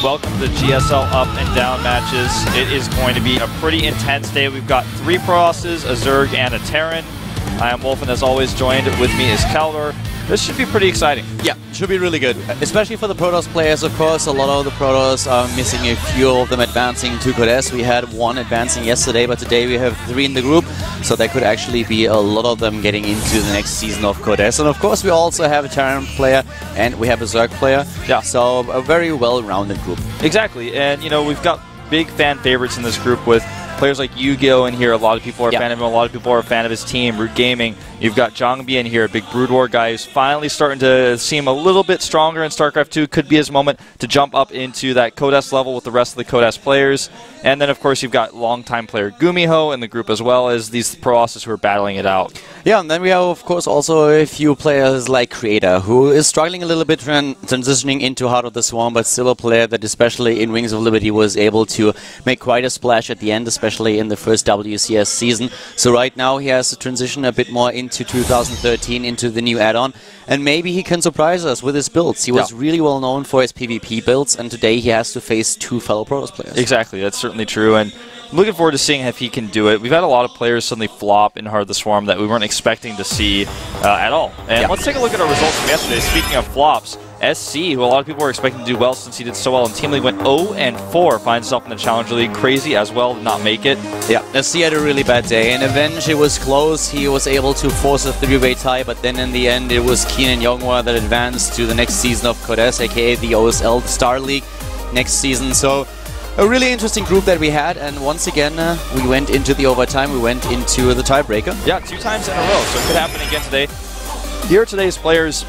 Welcome to GSL Up and Down matches. It is going to be a pretty intense day. We've got 3 Protoss, a Zerg, and a Terran. I am Wolf, and as always, joined with me is Kaldor. This should be pretty exciting. Yeah, should be really good. Especially for the Protoss players, of course. A lot of the Protoss are missing a few of them advancing to Codes. We had 1 advancing yesterday, but today we have 3 in the group. So there could actually be a lot of them getting into the next season of Codes. And of course, we also have a Terran player and we have a Zerg player. Yeah. So a very well-rounded group. Exactly. And, you know, we've got big fan favorites in this group with players like YugiOh in here. A lot of people are a fan of him. A lot of people are a fan of his team, Root Gaming. You've got Zhangbi in here, a big Brood War guy who's finally starting to seem a little bit stronger in StarCraft 2. Could be his moment to jump up into that Codes level with the rest of the Codes players. And then, of course, you've got longtime player GuMiho in the group, as well as these Protosses who are battling it out. Yeah, and then we have, of course, also a few players like Creator, who is struggling a little bit transitioning into Heart of the Swarm, but still a player that, especially in Wings of Liberty, was able to make quite a splash at the end, especially in the first WCS season. So right now he has to transition a bit more into 2013, into the new add-on, and maybe he can surprise us with his builds. He was really well known for his PvP builds, and today he has to face 2 fellow Protoss players. Exactly, that's certainly true, and I'm looking forward to seeing if he can do it. We've had a lot of players suddenly flop in Heart of the Swarm that we weren't expecting to see at all. And let's take a look at our results from yesterday. Speaking of flops, SC, who a lot of people were expecting to do well since he did so well in Team League, went 0-4, finds himself in the Challenger League. Crazy as well, did not make it. Yeah, SC had a really bad day. In Avenge, it was close. He was able to force a 3-way tie, but then in the end, it was Keen and Yonghwa that advanced to the next season of Codes, aka the OSL StarLeague next season. So a really interesting group that we had, and once again, we went into the overtime, we went into the tiebreaker. Yeah, 2 times in a row, so it could happen again today. Here are today's players.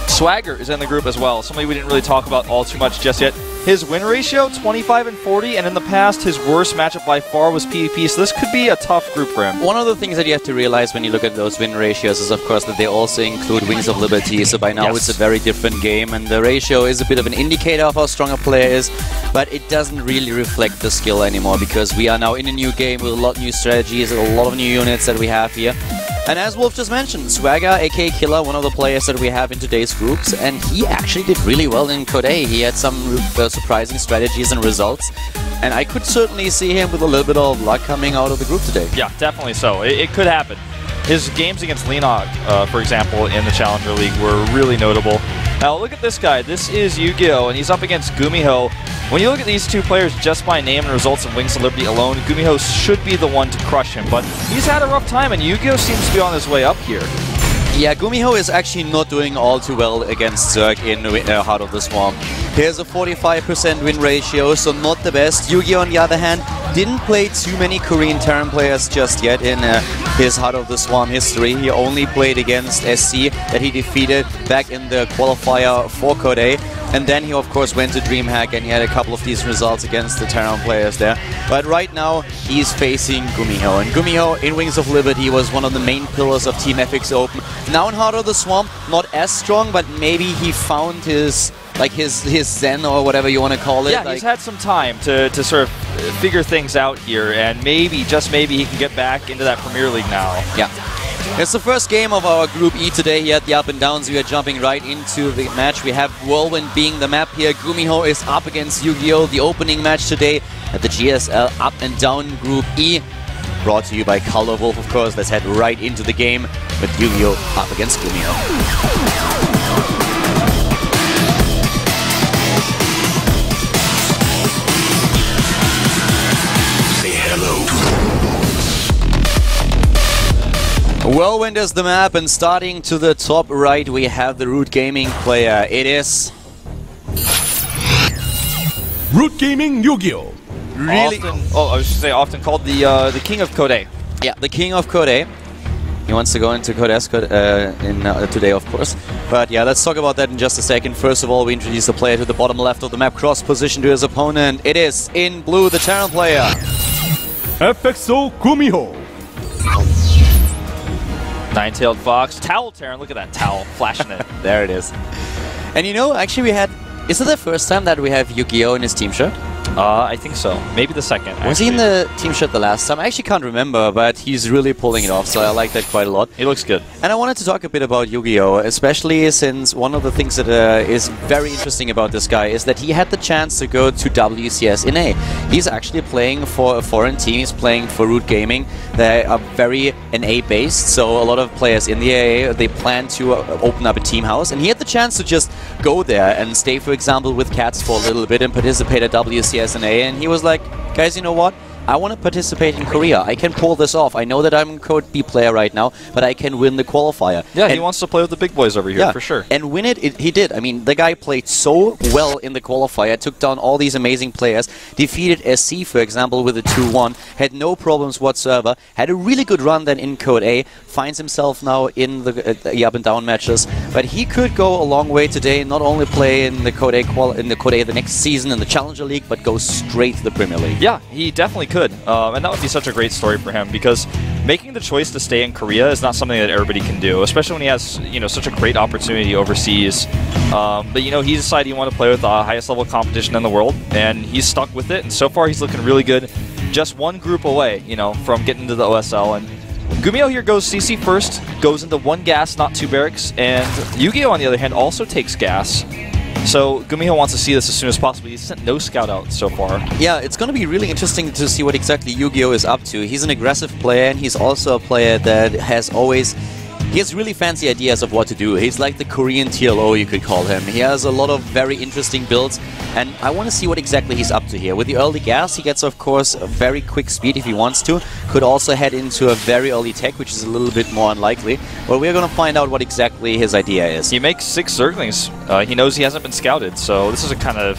Swagger is in the group as well, somebody we didn't really talk about all too much just yet. His win ratio, 25-40, and in the past, his worst matchup by far was PvP, so this could be a tough group for him. One of the things that you have to realize when you look at those win ratios is, of course, that they also include Wings of Liberty, so by now it's a very different game, and the ratio is a bit of an indicator of how strong a player is, but it doesn't really reflect the skill anymore, because we are now in a new game with a lot of new strategies, a lot of new units that we have here. And as Wolf just mentioned, Swagger, aka Killer, one of the players that we have in today's groups, and he actually did really well in Code. He had some surprising strategies and results, and I could certainly see him with a little bit of luck coming out of the group today. Yeah, definitely so. It could happen. His games against Lenog, for example, in the Challenger League were really notable. Now look at this guy. This is YugiOh, and he's up against GuMiho. When you look at these 2 players just by name and results in Wings of Liberty alone, GuMiho should be the one to crush him, but he's had a rough time, and YugiOh seems to be on his way up here. Yeah, GuMiho is actually not doing all too well against Zerg in Heart of the Swarm. He has a 45% win ratio, so not the best. YugiOh, on the other hand, didn't play too many Korean Terran players just yet in his Heart of the Swarm history. He only played against SC that he defeated back in the qualifier for Code. And then he, of course, went to DreamHack and he had a couple of decent results against the Terran players there. But right now, he's facing GuMiho. And GuMiho in Wings of Liberty was one of the main pillars of Team FX Open. Now in Heart of the Swarm, not as strong, but maybe he found his zen or whatever you want to call it. Yeah, he's had some time to sort of figure things out here, and maybe, just maybe, he can get back into that Premier League now. Yeah. It's the first game of our Group E today here at the Up and Downs. We are jumping right into the match. We have Whirlwind being the map here. GuMiho is up against YugiOh, the opening match today at the GSL Up and Down Group E. Brought to you by Kaldor Wolf, of course. Let's head right into the game with YugiOh up against GuMiho. Whirlwind is the map, and starting to the top right, we have the Root Gaming player. It is Root Gaming YugiOh. Really? I was say often called the King of Code. Yeah, the King of Code. He wants to go into Codes today, of course. But yeah, let's talk about that in just a second. First of all, we introduce the player to the bottom left of the map, cross position to his opponent. It is in blue, the Terran player. FXO GuMiho. Nine-tailed fox, towel Terran, look at that towel, flashing it. There it is. And you know, actually we had, is it the first time that we have YugiOh in his team shirt? I think so. Maybe the second. Was he in the team shirt the last time? I actually can't remember, but he's really pulling it off, so I like that quite a lot. He looks good. And I wanted to talk a bit about YugiOh, especially since one of the things that is very interesting about this guy is that he had the chance to go to WCS in A. He's actually playing for a foreign team. He's playing for Root Gaming. They are very NA based, so a lot of players in the AA, they plan to open up a team house, and he had the chance to just go there and stay, for example, with Cats for a little bit and participate at WCS NA, and he was like, guys, you know what? I want to participate in Korea. I can pull this off. I know that I'm a Code B player right now, but I can win the qualifier. Yeah, he wants to play with the big boys over here, for sure. And win it, he did. I mean, the guy played so well in the qualifier, took down all these amazing players, defeated SC, for example, with a 2-1, had no problems whatsoever, had a really good run then in Code A, finds himself now in the up and down matches, but he could go a long way today, not only play in the Code A the next season in the Challenger League, but go straight to the Premier League. Yeah, he definitely could. And that would be such a great story for him, because making the choice to stay in Korea is not something that everybody can do, especially when he has, you know, such a great opportunity overseas. But, you know, he decided he wanted to play with the highest level competition in the world, and he's stuck with it, and so far he's looking really good. Just one group away, you know, from getting to the OSL, and GuMiho here goes CC first, goes into 1 gas, not 2 barracks, and YugiOh, on the other hand, also takes gas. So GuMiho wants to see this as soon as possible. He's sent no scout out so far. Yeah, it's going to be really interesting to see what exactly YugiOh is up to. He's an aggressive player, and he's also a player that has always... He has really fancy ideas of what to do. He's like the Korean TLO, you could call him. He has a lot of very interesting builds, and I want to see what exactly he's up to here. With the early gas, he gets, of course, a very quick speed if he wants to. Could also head into a very early tech, which is a little bit more unlikely. But we're going to find out what exactly his idea is. He makes 6 Zerglings. He knows he hasn't been scouted, so this is a kind of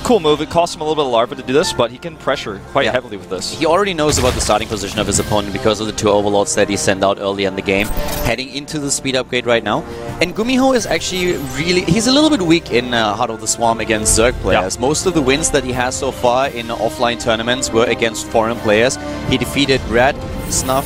cool move. It costs him a little bit of larva to do this, but he can pressure quite heavily with this. He already knows about the starting position of his opponent because of the 2 overlords that he sent out early in the game, heading into the speed upgrade right now. And GuMiho is actually really... He's a little bit weak in Heart of the Swarm against Zerg players. Yeah. Most of the wins that he has so far in offline tournaments were against foreign players. He defeated Red, Snuff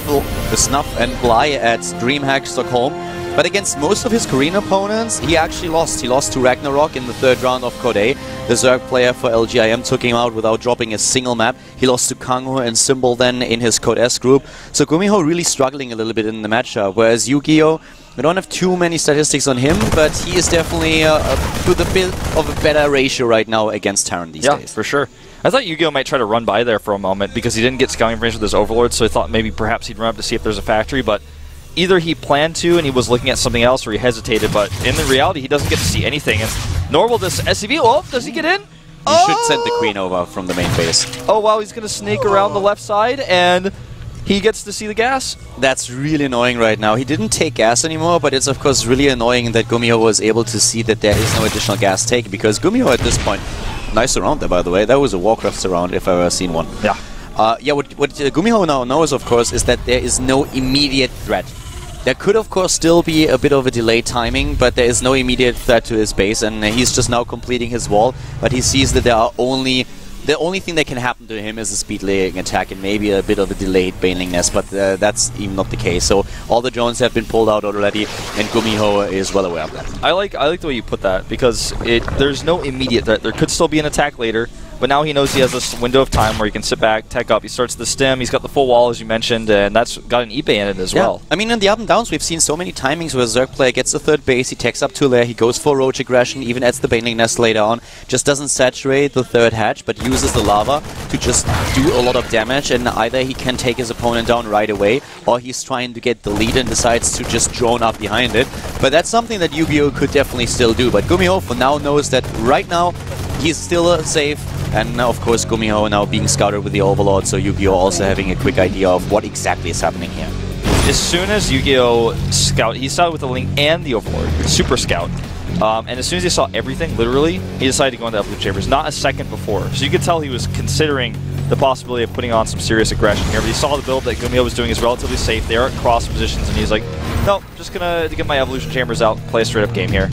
and Bly at DreamHack Stockholm. But against most of his Korean opponents, he actually lost. He lost to Ragnarok in the 3rd round of Code A. The Zerg player for LGIM took him out without dropping a single map. He lost to Kangho and Symbol then in his Code S group. So GuMiho really struggling a little bit in the matchup, whereas YugiOh, we don't have too many statistics on him, but he is definitely with a bit of a better ratio right now against Terran these days. Yeah, for sure. I thought YugiOh might try to run by there for a moment because he didn't get scouting information with his overlord, so I thought maybe perhaps he'd run up to see if there's a factory, but either he planned to and he was looking at something else, or he hesitated, but in the reality he doesn't get to see anything, and nor will this SCV. Oh, does he get in? He should send the Queen over from the main base. Oh wow, he's going to snake around the left side, and he gets to see the gas. That's really annoying right now. He didn't take gas anymore, but it's of course really annoying that GuMiho was able to see that there is no additional gas take, because GuMiho at this point... Nice surround there, by the way. That was a Warcraft surround, if I've ever seen one. Yeah. What GuMiho now knows, of course, is that there is no immediate threat. There could, of course, still be a bit of a delayed timing, but there is no immediate threat to his base, and he's just now completing his wall, but he sees that the only thing that can happen to him is a speed laying attack and maybe a bit of a delayed baneling nest, but that's even not the case. So all the drones have been pulled out already, and GuMiho is well aware of that. I like the way you put that, because there's no immediate threat. There could still be an attack later, but now he knows he has this window of time where he can sit back, tech up. He starts the stem, he's got the full wall, as you mentioned, and that's got an eBay in it as well. I mean, in the up and downs, we've seen so many timings where a Zerg player gets the 3rd base, he techs up 2 layer, he goes for roach aggression, even adds the baneling nest later on, just doesn't saturate the 3rd hatch, but uses the lava to just do a lot of damage, and either he can take his opponent down right away, or he's trying to get the lead and decides to just drone up behind it. But that's something that YugiOh could definitely still do. But GuMiho for now knows that right now he's still safe, and now of course GuMiho now being scouted with the Overlord, so YugiOh also having a quick idea of what exactly is happening here. As soon as YugiOh he scouted with the Link and the Overlord, Super Scout. And as soon as he saw everything, literally, he decided to go into Evolution Chambers, not a second before. So you could tell he was considering the possibility of putting on some serious aggression here, but he saw the build that GuMiho was doing is relatively safe. They are at cross positions, and he's like, no, just gonna get my Evolution Chambers out, play a straight-up game here.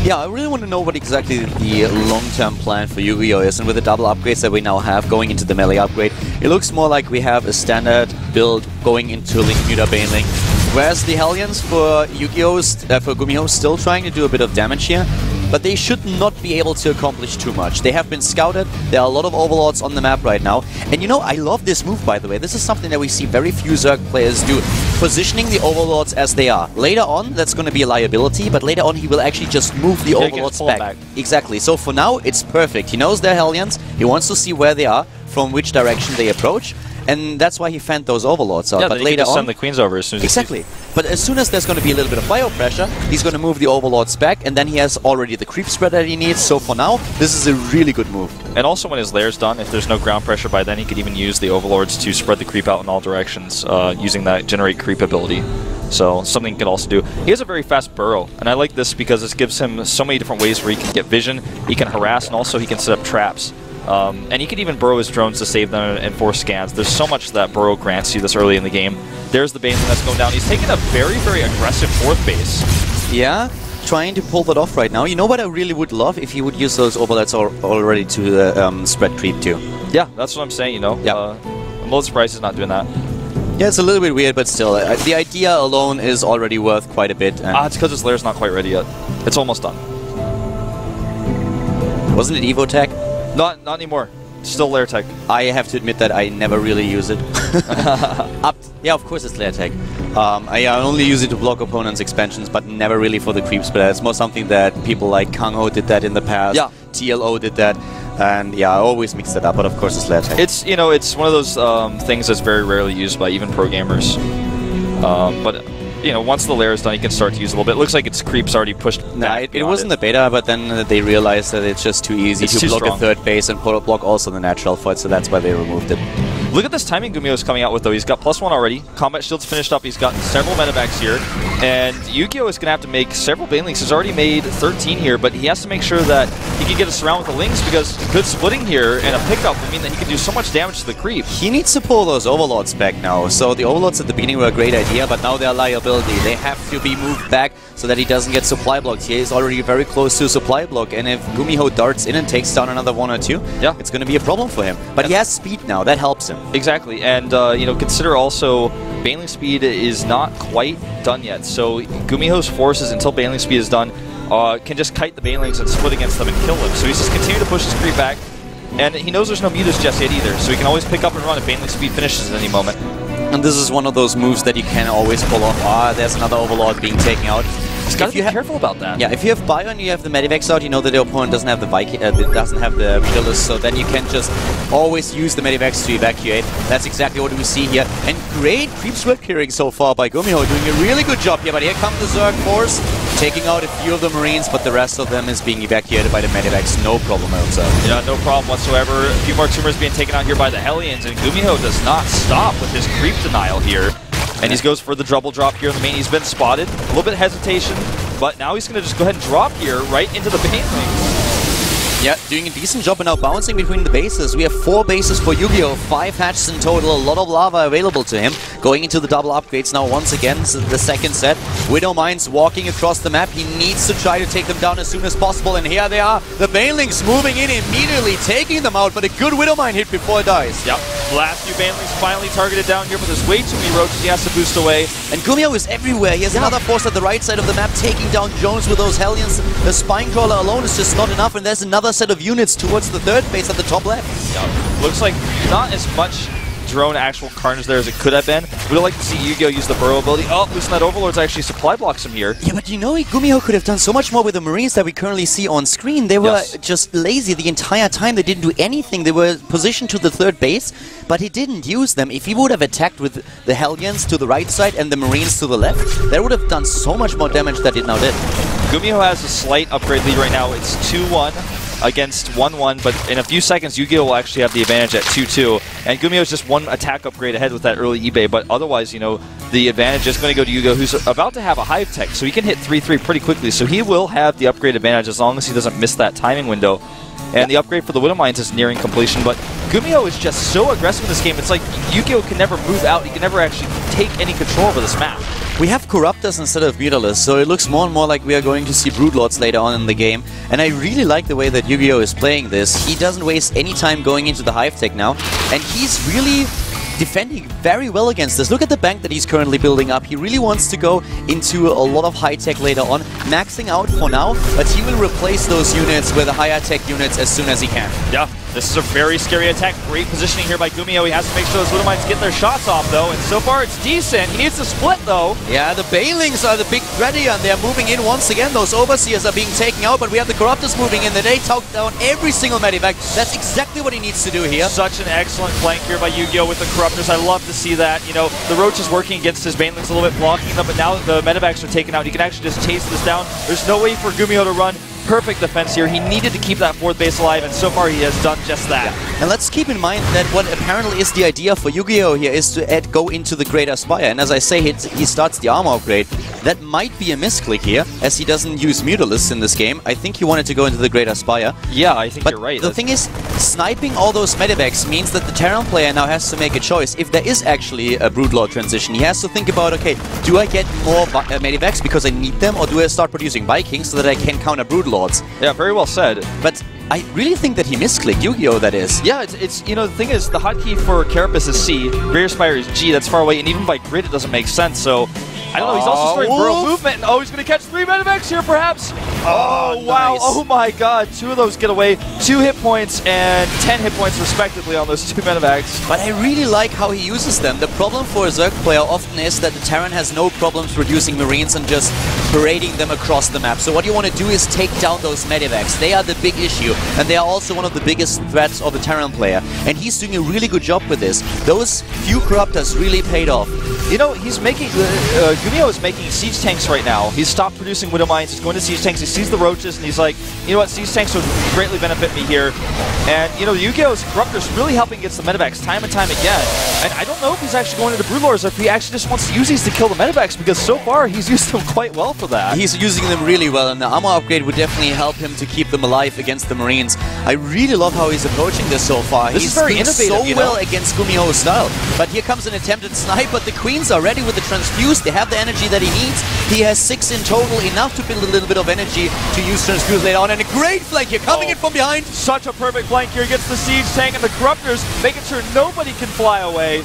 Yeah, I really want to know what exactly the long-term plan for YugiOh is, and with the double upgrades that we now have going into the melee upgrade, it looks more like we have a standard build going into Link Muta Baneling, whereas the Hellions for GuMiho still trying to do a bit of damage here. but they should not be able to accomplish too much. They have been scouted, there are a lot of overlords on the map right now, and you know, I love this move, by the way. This is something that we see very few Zerg players do, positioning the overlords as they are. Later on, that's going to be a liability, but later on he will actually just move the overlords back. Exactly, so for now, it's perfect. He knows they're Hellions, he wants to see where they are, from which direction they approach, and that's why he fanned those overlords out. Yeah, but later later on, on, send the queens over as soon as exactly. But as soon as there's going to be a little bit of bio pressure, he's going to move the overlords back, and then he has already the creep spread that he needs. So for now, this is a really good move. And also when his lair's done, if there's no ground pressure by then, he could even use the overlords to spread the creep out in all directions, using that generate creep ability. So something he can also do. He has a very fast burrow, and I like this because this gives him so many different ways where he can get vision, he can harass, and also he can set up traps. And he can even burrow his drones to save them and force scans. There's so much that burrow grants you this early in the game. There's the Baneling that's going down. He's taking a very, very aggressive fourth base. Yeah, trying to pull that off right now. You know what I really would love? If he would use those overlords already to spread creep too. Yeah, that's what I'm saying, you know. Yeah. I'm a little surprised he's not doing that. Yeah, it's a little bit weird, but still, the idea alone is already worth quite a bit. It's because his lair's not quite ready yet. It's almost done. Wasn't it Evo tech? Not anymore. Still lair tech. I have to admit that I never really use it. Yeah, of course it's lair tech. I only use it to block opponents' expansions, but never really for the creeps. But it's more something that people like GuMiho did that in the past. Yeah. TLO did that. And yeah, I always mix that up, but of course it's lair tech. It's, you know, it's one of those things that's very rarely used by even pro gamers. But you know, once the lair is done, you can start to use it a little bit. It looks like its creep's already pushed back. It wasn't the beta, but then they realized that it's just too easy to block a third base and block also the natural fight, so that's why they removed it. Look at this timing GuMiho is coming out with, though. He's got +1 already. Combat Shield's finished up. He's gotten several medevacs here. And YugiOh is going to have to make several Banelings. He's already made 13 here, but he has to make sure that he can get us around with the Lings, because good splitting here and a pickup would mean that he can do so much damage to the creep. He needs to pull those Overlords back now. So the Overlords at the beginning were a great idea, but now they're a liability. They have to be moved back so that he doesn't get supply blocked. He is already very close to a supply block, and if GuMiho darts in and takes down another 1 or 2, yeah, it's going to be a problem for him. But he has speed now. That helps him. Exactly. And, you know, consider also Baneling speed is not quite done yet. So GuMiho's forces, until Baneling speed is done, can just kite the Banelings and split against them and kill them. So he's just continuing to push his creep back. And he knows there's no mutas just yet either, so he can always pick up and run if Baneling speed finishes at any moment. And this is one of those moves that you can always pull off. Ah, there's another Overlord being taken out. Just gotta be careful about that. Yeah, if you have Bio and you have the Medivacs out, you know that the opponent doesn't have the doesn't have the Regalist, so then you can just always use the Medivacs to evacuate. That's exactly what we see here. And great creep sweat clearing so far by GuMiho, doing a really good job here. But here comes the Zerg force, taking out a few of the Marines, but the rest of them is being evacuated by the Medivacs. No problem, I observe. Yeah, no problem whatsoever. A few more tumors being taken out here by the Hellions, and GuMiho does not stop with his creep denial here. And he goes for the double drop here in the main. He's been spotted. A little bit of hesitation, but now he's going to just go ahead and drop here right into the Baneling. Yeah, doing a decent job and now bouncing between the bases. We have 4 bases for YugiOh, 5 hatches in total, a lot of lava available to him. Going into the double upgrades now once again, so the second set. Widow Mines walking across the map. He needs to try to take them down as soon as possible, and here they are. The Banelings moving in immediately, taking them out, but a good Widow Mine hit before it dies. Yep, last few Banelings finally targeted down here, but there's way too many roaches he has to boost away. And GuMiho is everywhere. He has another force at the right side of the map, taking down Jones with those Hellions. The Spinecrawler alone is just not enough, and there's another set of units towards the third base at the top left. Yeah, looks like not as much drone actual carnage there as it could have been. We'd like to see YugiOh use the burrow ability. Oh, loosen that Overlord's actually supply blocks him here. Yeah, but you know, GuMiho could have done so much more with the Marines that we currently see on screen. They were just lazy the entire time. They didn't do anything. They were positioned to the third base, but he didn't use them. If he would have attacked with the Hellions to the right side and the Marines to the left, that would have done so much more damage than it now did. GuMiho has a slight upgrade lead right now. It's 2-1. Against 1-1, but in a few seconds YugiOh will actually have the advantage at 2-2, and GuMiho is just 1 attack upgrade ahead with that early eBay, but otherwise, you know, the advantage is going to go to YugiOh, who's about to have a Hive Tech, so he can hit 3-3 pretty quickly, so he will have the upgrade advantage as long as he doesn't miss that timing window. And the upgrade for the Widow Mines is nearing completion, but GuMiho is just so aggressive in this game. It's like YugiOh can never move out. He can never actually take any control over this map. We have Corruptors instead of Mutalists, so it looks more and more like we are going to see Broodlords later on in the game. And I really like the way that YugiOh is playing this. He doesn't waste any time going into the Hive Tech now, and he's really defending very well against this. Look at the bank that he's currently building up. He really wants to go into a lot of high-tech later on, maxing out for now, but he will replace those units with higher-tech units as soon as he can. Yeah, this is a very scary attack. Great positioning here by GuMiho. He has to make sure those Widow Mines get their shots off, though, and so far it's decent. He needs to split, though. Yeah, the Bailings are the big threat here, and they're moving in once again. Those Overseers are being taken out, but we have the Corruptors moving in. They take down every single Medivac. That's exactly what he needs to do here. Such an excellent flank here by YugiOh with the Corruptors. I love to see that. You know, the Roach is working against his Banelings a little bit, blocking them, but now that the Medivacs are taken out, he can actually just chase this down. There's no way for GuMiho to run. Perfect defense here. He needed to keep that fourth base alive, and so far he has done just that. Yeah. And let's keep in mind that what apparently is the idea for YugiOh here is to go into the Greater Spire. And as I say, he starts the armor upgrade. That might be a misclick here, as he doesn't use Mutalisks in this game. I think he wanted to go into the Greater Spire. Yeah, I think you're right. The thing is, sniping all those Medivacs means that the Terran player now has to make a choice. If there is actually a Broodlord transition, he has to think about, okay, do I get more Medivacs because I need them, or do I start producing Vikings so that I can counter Broodlords? Yeah, very well said. But I really think that he misclicked YugiOh, that is. Yeah, it's you know, the thing is, the hotkey for Carapace is C, Greater Spire is G, that's far away, and even by grid it doesn't make sense, so I don't know, he's also starting Burrow movement, and he's going to catch 3 Medivacs here, perhaps! Oh, wow, nice. Oh my god, 2 of those get away, 2 hit points and 10 hit points respectively on those 2 Medivacs. But I really like how he uses them. The problem for a Zerg player often is that the Terran has no problems reducing Marines and just parading them across the map. So what you want to do is take down those Medivacs. They are the big issue, and they are also one of the biggest threats of a Terran player. And he's doing a really good job with this. Those few Corruptors really paid off. You know, he's making, GuMiho is making siege tanks right now. He's stopped producing Widow Mines, he's going to siege tanks, he sees the Roaches, and he's like, you know what, siege tanks would greatly benefit me here. And, you know, YugiOh's Corruptors really helping against the Medivacs time and time again. And I don't know if he's actually going into Broodlords or if he actually just wants to use these to kill the Medivacs, because so far he's used them quite well for that. He's using them really well, and the armor upgrade would definitely help him to keep them alive against the Marines. I really love how he's approaching this so far. This is very innovative, so well against GuMiho's style. But here comes an attempted snipe, but the Queens are ready with the Transfuse. They have the energy that he needs. He has 6 in total, enough to build a little bit of energy to use Transfuse later on. And a great flank here, coming in from behind. Such a perfect flank here against the siege tank, and the Corruptors making sure nobody can fly away.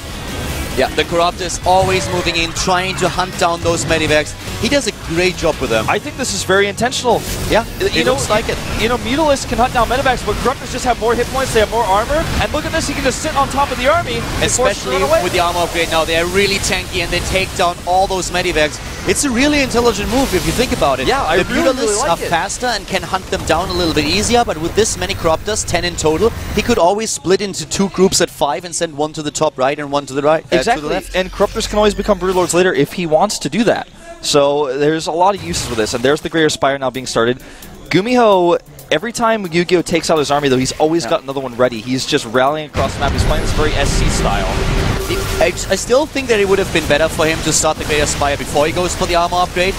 Yeah, the Corruptors always moving in, trying to hunt down those Medivacs. He does a great job with them. I think this is very intentional. Yeah, it looks like it. You know, Mutalisks can hunt down Medivacs, but Corruptors just have more hit points, they have more armor, and look at this, he can just sit on top of the army, especially with the armor upgrade now. They are really tanky, and they take down all those Medivacs. It's a really intelligent move if you think about it. Yeah, the Mutalisks are faster and can hunt them down a little bit easier, but with this many Corruptors, 10 in total, he could always split into 2 groups at 5 and send 1 to the top right and 1 to the right. Exactly, to the left. And Corruptors can always become Broodlords later if he wants to do that. So there's a lot of uses for this, and there's the Greater Spire now being started. GuMiho, every time YugiOh takes out his army, though, he's always got another one ready. He's just rallying across the map. He's playing this very SC style. I still think that it would have been better for him to start the Greater Spire before he goes for the armor upgrade.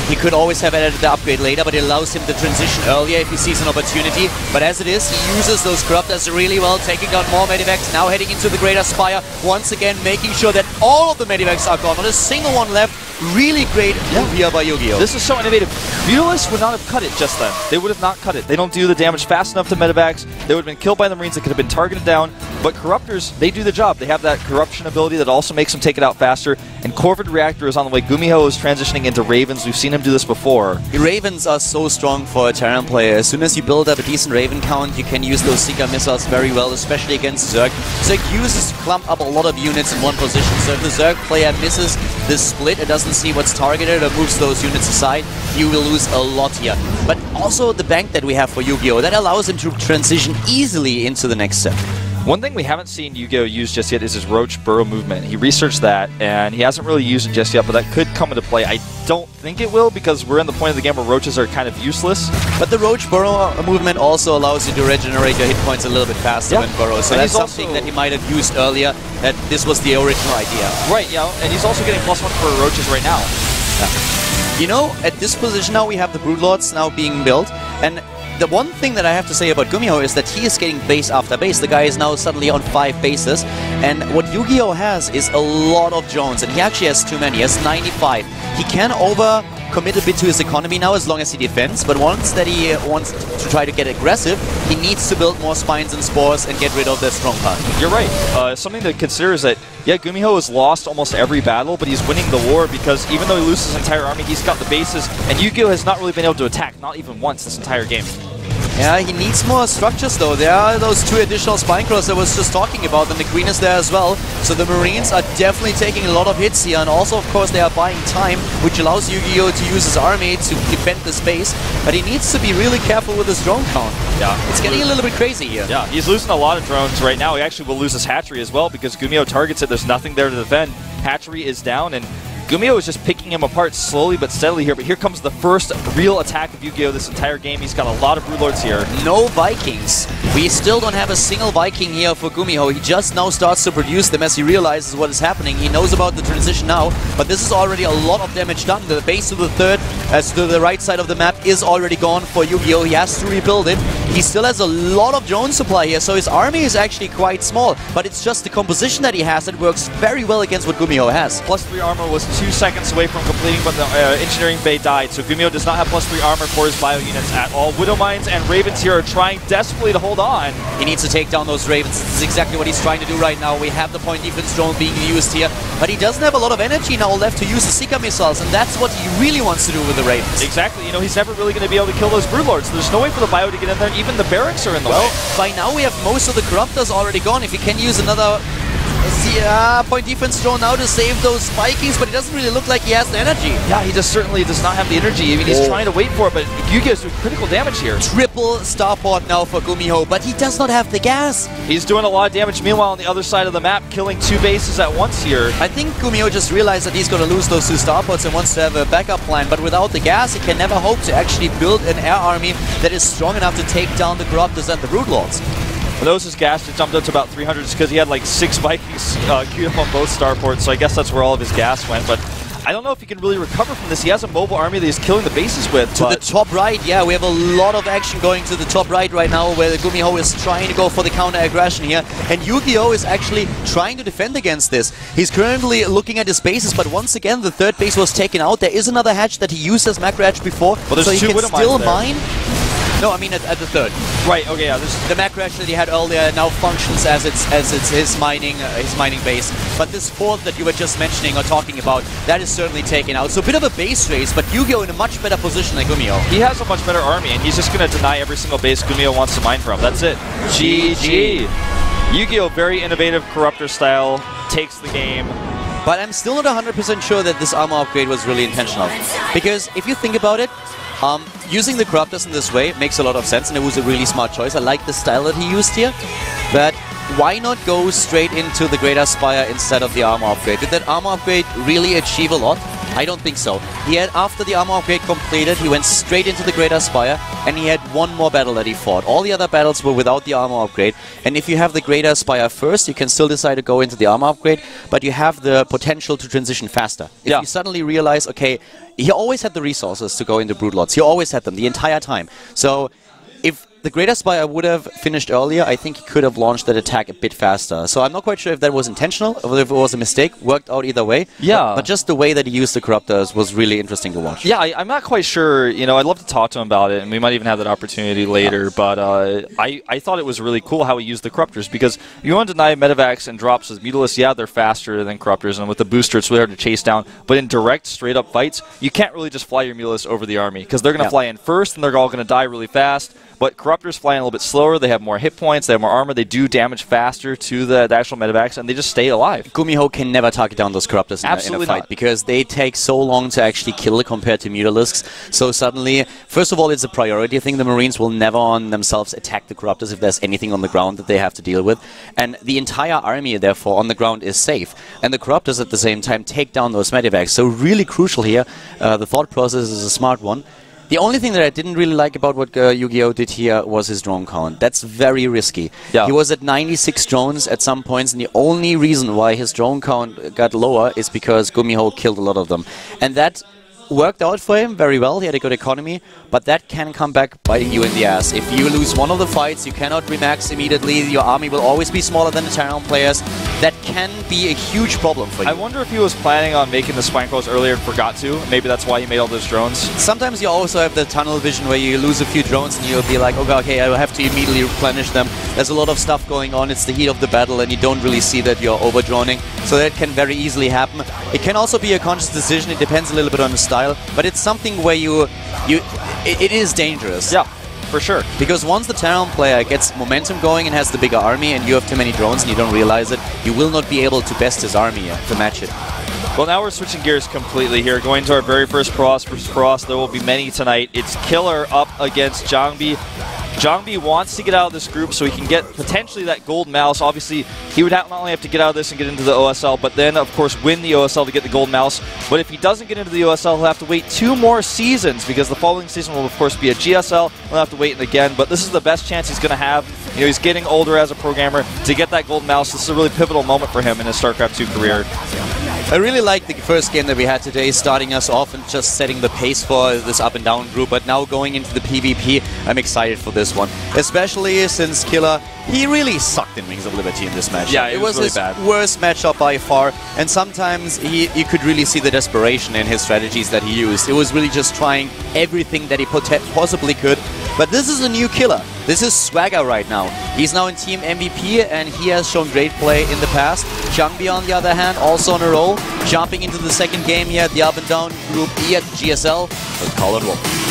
He could always have added the upgrade later, but it allows him to transition earlier if he sees an opportunity. But as it is, he uses those Corruptors really well, taking down more Medivacs, now heading into the Greater Spire, once again making sure that all of the Medivacs are gone, not a single one left. Really great move here by YugiOh. This is so innovative. Mutalisks would not have cut it just then. They would have not cut it. They don't do the damage fast enough to Medivacs. They would have been killed by the Marines that could have been targeted down. But Corruptors, they do the job. They have that corruption ability that also makes them take it out faster. And Corvid Reactor is on the way. GuMiho is transitioning into Ravens. We've seen him do this before. Ravens are so strong for a Terran player. As soon as you build up a decent Raven count, you can use those Seeker missiles very well, especially against Zerg. Zerg uses to clump up a lot of units in one position. So if the Zerg player misses this split, it doesn't see what's targeted or moves those units aside, you will lose a lot here. But also the bank that we have for YugiOh, that allows him to transition easily into the next step. One thing we haven't seen YugiOh use just yet is his Roach Burrow movement. He researched that, and he hasn't really used it just yet, but that could come into play. I don't think it will, because we're in the point of the game where Roaches are kind of useless. But the Roach Burrow movement also allows you to regenerate your hit points a little bit faster than Burrow, so that's something that he might have used earlier, that this was the original idea. Right, yeah, and he's also getting +1 for Roaches right now. Yeah. You know, at this position now we have the Broodlords now being built, and the one thing that I have to say about GuMiho is that he is getting base after base. The guy is now suddenly on 5 bases. And what YugiOh has is a lot of drones, and he actually has too many. He has 95. He can commit a bit to his economy now as long as he defends, but once that he wants to try to get aggressive, he needs to build more spines and spores and get rid of that strong card. You're right. Something to consider is that, yeah, GuMiho has lost almost every battle, but he's winning the war because even though he loses his entire army, he's got the bases, and YugiOh has not really been able to attack, not even once this entire game. Yeah, he needs more structures though. There are those 2 additional spine crawlers I was just talking about, and the green is there as well. So the Marines are definitely taking a lot of hits here, and also of course they are buying time, which allows YugiOh to use his army to defend the space. But he needs to be really careful with his drone count. Yeah, it's getting a little bit crazy here. Yeah, he's losing a lot of drones right now. He actually will lose his hatchery as well because GuMiho targets it. There's nothing there to defend. Hatchery is down, and GuMiho is just picking him apart slowly but steadily here, but here comes the first real attack of YugiOh this entire game. He's got a lot of Broodlords here. No Vikings. We still don't have a single Viking here for GuMiho. He just now starts to produce them as he realizes what is happening. He knows about the transition now, but this is already a lot of damage done. The base to the third, as to the right side of the map, is already gone for YugiOh. He has to rebuild it. He still has a lot of drone supply here, so his army is actually quite small, but it's just the composition that he has that works very well against what GuMiho has. +3 armor was 2 seconds away from completing, but the engineering bay died, so GuMiho does not have +3 armor for his bio units at all. Widow Mines and Ravens here are trying desperately to hold on. He needs to take down those Ravens. This is exactly what he's trying to do right now. We have the point defense drone being used here, but he doesn't have a lot of energy now left to use the Seeker missiles, and that's what he really wants to do with the Ravens. Exactly. You know, he's never really going to be able to kill those Broodlords. There's no way for the bio to get in there. Even the barracks are in the way. By now we have most of the Corruptors already gone. If he can use another point defense drone now to save those Vikings, but it doesn't really look like he has the energy. Yeah, he just certainly does not have the energy. I mean, he's trying to wait for it, but YugiOh's doing critical damage here. Triple starport now for GuMiho, but he does not have the gas. He's doing a lot of damage. Meanwhile, on the other side of the map, killing 2 bases at once here. I think GuMiho just realized that he's going to lose those 2 starports and wants to have a backup plan, but without the gas, he can never hope to actually build an air army that is strong enough to take down the Corruptors and the Broodlords. For those, his gas just jumped up to about 300 just because he had like 6 Vikings queued up on both starports, so I guess that's where all of his gas went. But I don't know if he can really recover from this. He has a mobile army that he's killing the bases with. To the top right, yeah, we have a lot of action going to the top right now, where GuMiho is trying to go for the counter-aggression here, and YugiOh is actually trying to defend against this. He's currently looking at his bases, but once again, the third base was taken out. There is another hatch that he used as macro hatch before, well, so he can still mine. No, I mean at the third. Right. Okay. Yeah. The macro hatch that he had earlier now functions as it's his mining base. But this fourth that you were just mentioning or talking about, that is certainly taken out. So a bit of a base race, but YugiOh in a much better position than GuMiho. He has a much better army, and he's just going to deny every single base GuMiho wants to mine from. That's it. GG. YugiOh, very innovative Corruptor style, takes the game. But I'm still not 100% sure that this armor upgrade was really intentional. Because if you think about it, using the Corruptors in this way makes a lot of sense, and it was a really smart choice. I like the style that he used here, but why not go straight into the Greater Spire instead of the armor upgrade? Did that armor upgrade really achieve a lot? I don't think so. He had, after the armor upgrade completed, he went straight into the Greater Spire, and he had one more battle that he fought. All the other battles were without the armor upgrade, and if you have the Greater Spire first, you can still decide to go into the armor upgrade, but you have the potential to transition faster. If you suddenly realize, okay, he always had the resources to go into Broodlords. He always had them the entire time. So if the Greater Spire would have finished earlier, I think he could have launched that attack a bit faster. So I'm not quite sure if that was intentional or if it was a mistake. Worked out either way. Yeah. But just the way that he used the Corruptors was really interesting to watch. Yeah, I'm not quite sure. You know, I'd love to talk to him about it, and we might even have that opportunity later. But I thought it was really cool how he used the Corruptors, because you want to deny Medivacs and drops as Mutalisks. Yeah, they're faster than Corruptors, and with the booster, it's really hard to chase down. But in direct, straight-up fights, you can't really just fly your Mutalisks over the army, because they're going to fly in first, and they're all going to die really fast. But Corruptors fly in a little bit slower, they have more hit points, they have more armor, they do damage faster to the actual Medivacs, and they just stay alive. GuMiho can never target down those Corruptors in a fight, because they take so long to actually kill compared to Mutalisks. So suddenly, first of all, it's a priority thing. The Marines will never on themselves attack the Corruptors if there's anything on the ground that they have to deal with. And the entire army, therefore, on the ground is safe. And the Corruptors at the same time take down those Medivacs. So really crucial here. The thought process is a smart one. The only thing that I didn't really like about what YugiOh did here was his drone count. That's very risky. Yeah. He was at 96 drones at some points, and the only reason why his drone count got lower is because GuMiho killed a lot of them. And that worked out for him very well. He had a good economy, but that can come back biting you in the ass. If you lose one of the fights, you cannot remax immediately. Your army will always be smaller than the Terran players. that can be a huge problem for you. I wonder if he was planning on making the spine coils earlier and forgot to. Maybe that's why he made all those drones. Sometimes you also have the tunnel vision where you lose a few drones and you'll be like, okay, I will have to immediately replenish them. There's a lot of stuff going on, it's the heat of the battle, and you don't really see that you're overdroning, so that can very easily happen. It can also be a conscious decision, it depends a little bit on the style, but it's something where it is dangerous. Yeah, for sure. Because once the Terran player gets momentum going and has the bigger army and you have too many drones and you don't realize it, you will not be able to best his army to match it. Well, now we're switching gears completely here. Going to our very first Pross versus Pross. There will be many tonight. It's Killer up against Jongbi. Jongbi wants to get out of this group so he can get potentially that gold mouse. Obviously, he would not only have to get out of this and get into the OSL, but then, of course, win the OSL to get the gold mouse. But if he doesn't get into the OSL, he'll have to wait 2 more seasons, because the following season will, of course, be a GSL. He'll have to wait again, but this is the best chance he's going to have. You know, he's getting older as a programmer. To get that gold mouse, this is a really pivotal moment for him in his StarCraft 2 career. I really like the first game that we had today, starting us off and just setting the pace for this up and down group, but now going into the PvP, I'm excited for this one. Especially since Killer, he really sucked in Wings of Liberty in this match. Yeah, it was really his bad. Worst matchup by far, and sometimes you could really see the desperation in his strategies that he used. It was really just trying everything that he possibly could. But this is a new Killer. This is Swagger right now. He's now in Team MVP and he has shown great play in the past. Jongbi, on the other hand, also on a roll. Jumping into the second game here at the up and down group E at GSL. Let's call it roll.